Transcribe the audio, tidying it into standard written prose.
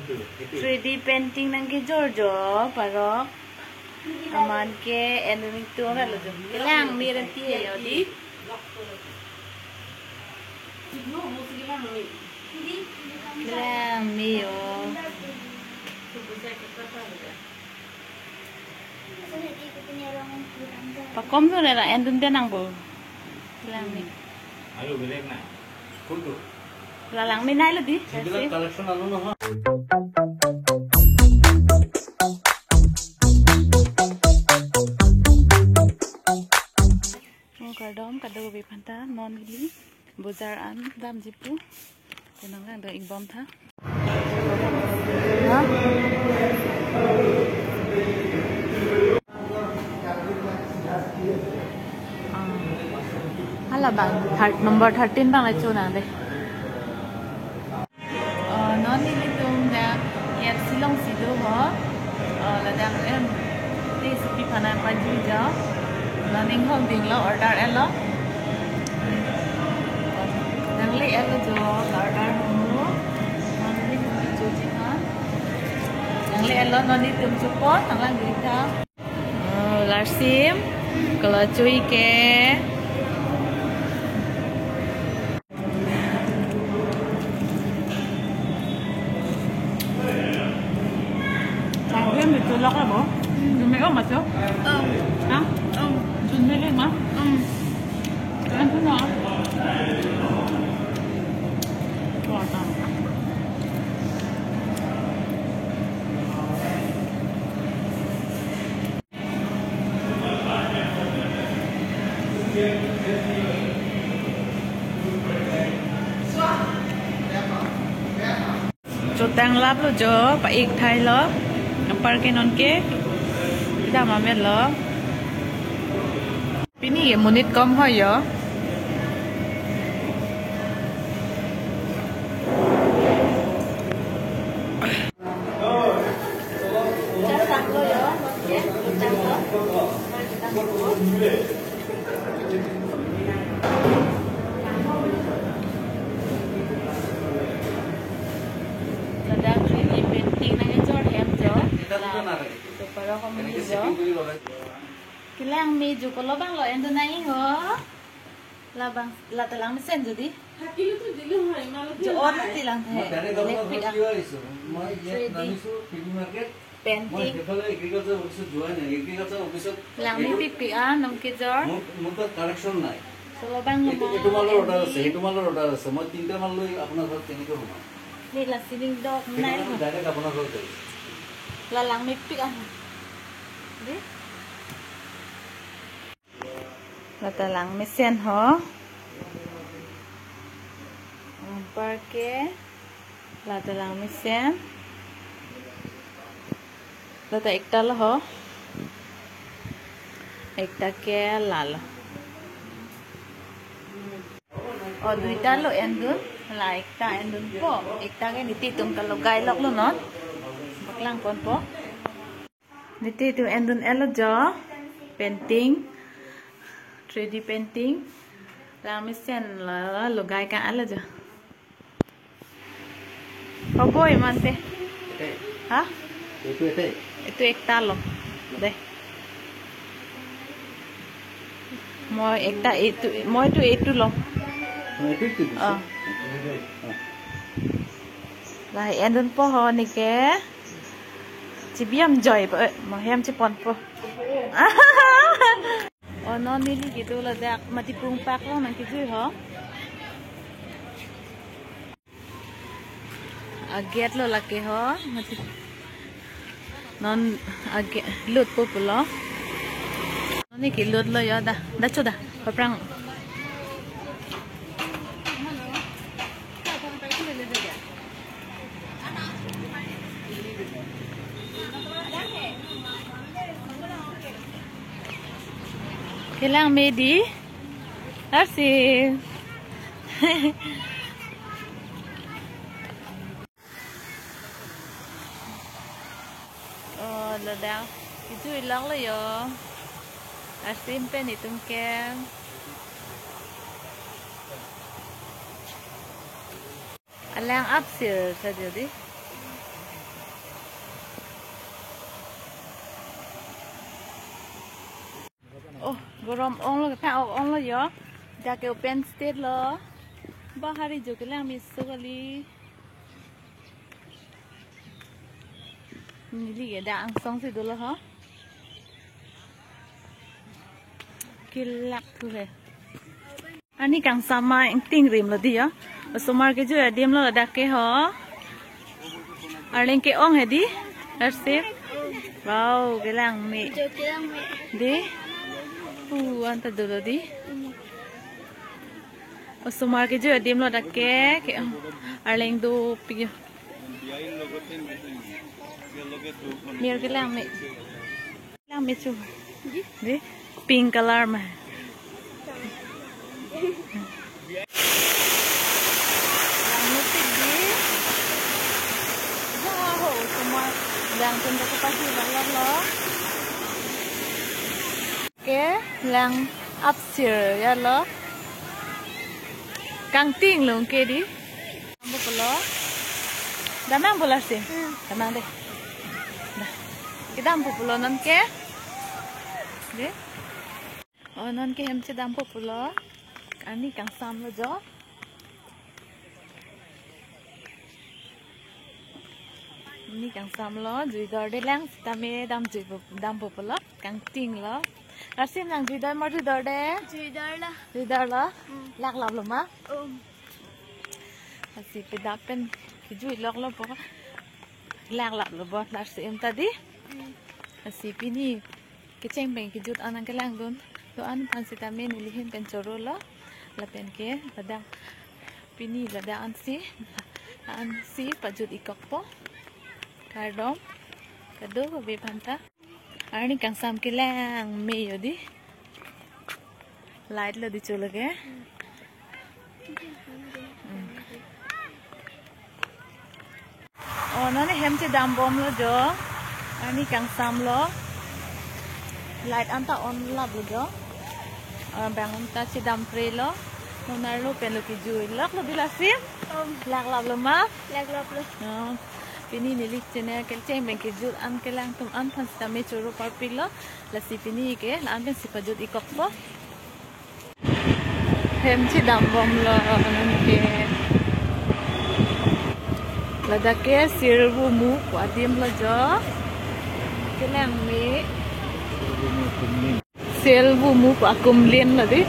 3D painting nang ke Giorgio parok aman ke ending tu kan lo jom kelang mi renti ya di kelang mi yo pakom tu nela ending tenang bo kelang mi ayo belek na kudu lalang mi nai lo di collection alo no ha Kardom kado bi phanta non gili bazar an dam jipu tenang lang do ik bom tha ha hala bang number 13 bang la chuna de non gili tum da yat silong sido ho la dang em ti sipi phana pa ji ja Learning home ding lo order elo nang le elo jo order mo nang le jo ji ha nang le elo noni tum support nang lang grita larsim kalau cuy ke Em bị lọc là bố, dùng mấy ôm mà chứ? Hả? Dùng mấy lên mà? Ăn thứ nào? Bỏ tao. Cho tăng lắp lo cho, phải ít thay lớp. Par ke non ke kita mamet lo pini ye munit kom ho yo catak lo yo ya catak lo sedang 3D painting nang jor hem jo तो परो को मिल जो किlang mi ju ko lo bang lo endo nai ho la bang la telang sen jodi hakilu tu dilu hai mal jo on tilang the electric moi ye namisu film market painting moi agriculture office join agriculture office lang mi pik pik a nom ke jor mo to collection nai so lo bang etu malor order ase moi tinta mal loi apnar ghar teni ko huma ni la ceiling dog nai ho direct apnar ghar kai la lang mi pik a di la telang mi sen ho par ke la telang mi sen la ta ekta lo ho ekta ke lal और दुईटा लो एंडुन ला एकटा एंडुन पो एकटा के नीति तुम कलो गाय लक लो नॉट बकलांग कोन पो नीति तु एंडुन एलो जो पेंटिंग 3D पेंटिंग ला मिसेन ला लो गाय का आलो जो हो बोय मानते हा itu ekta lo deh moi ekta itu moi tu itu lo lah endun po ho ni ke cibiam joy po mo hem cipon po oh no ni gitu lah dak mati pung pak lo nang ki jui ho aget lo laki ho mati non aget lut po pulo ni ki lut lo ya da choda paprang Kilang medi, asyik. Oh, dah. Itu hilang lah yo. Asyik pen itu kem. Alang absir saja di. Gorom ong lo ka ong lo yo. Da ke open state lo. Bahari jo ke lang misu kali. Nili ke da ang song si dulu ha. Kilak tu he. Ani kang sama yang ting rim lo dia. Sumar ke jo adim lo da ke ho. Arling ke ong he di. Arsip. Wow, ke lang mi. Di. Anta dulu di. Sumar ke jo adim lo da ke arling do pi. Mir ke lang mi. Lang mi chu. Di. Pink color mah. Musik di. Wow, semua yang tunda ke pagi lo. Oke, yang upstairs ya lo. Kang ting lo ke di. Ambo polo. Damang bola sih. Damang deh. Dah. Kita ambo polo non ke. Deh. Oh non ke hem che dampo polo. Ani kang sam lo jo. Ni kang sam lo jui dor de lang tame dam polo kang ting lo. Asim nang jui dor mar jui dor de. Jui dor lo. Lak lap lo ma. Asi pe dapen jui lok lo po. Lak lap lo bo asim tadi. Asi pini keceng beng kejut anang kelang don. Doan pansitame nilihin pencoro lo. Lapen ke ladang pini ladang si pajut ikok po kardom kado be panta arni kang sam ke lang me yodi light lo di chulage oh nani hem che dam bom lo jo arni kang sam lo light anta on lab lo jo bangun ta si dam pre lo nonar lo pen lo ki jui lak lo bilasim lak lap lo ma Lak lap lo pini nilik chene kel cheng beng ki jut an kelang tum an phan sta me churu par pilo la si pini ke la an ben si pa jut ikok po hem chi dam bom lo nan ke la da ke sirbu mu ko adim lo jo kelang me selbu mu ko akum len la di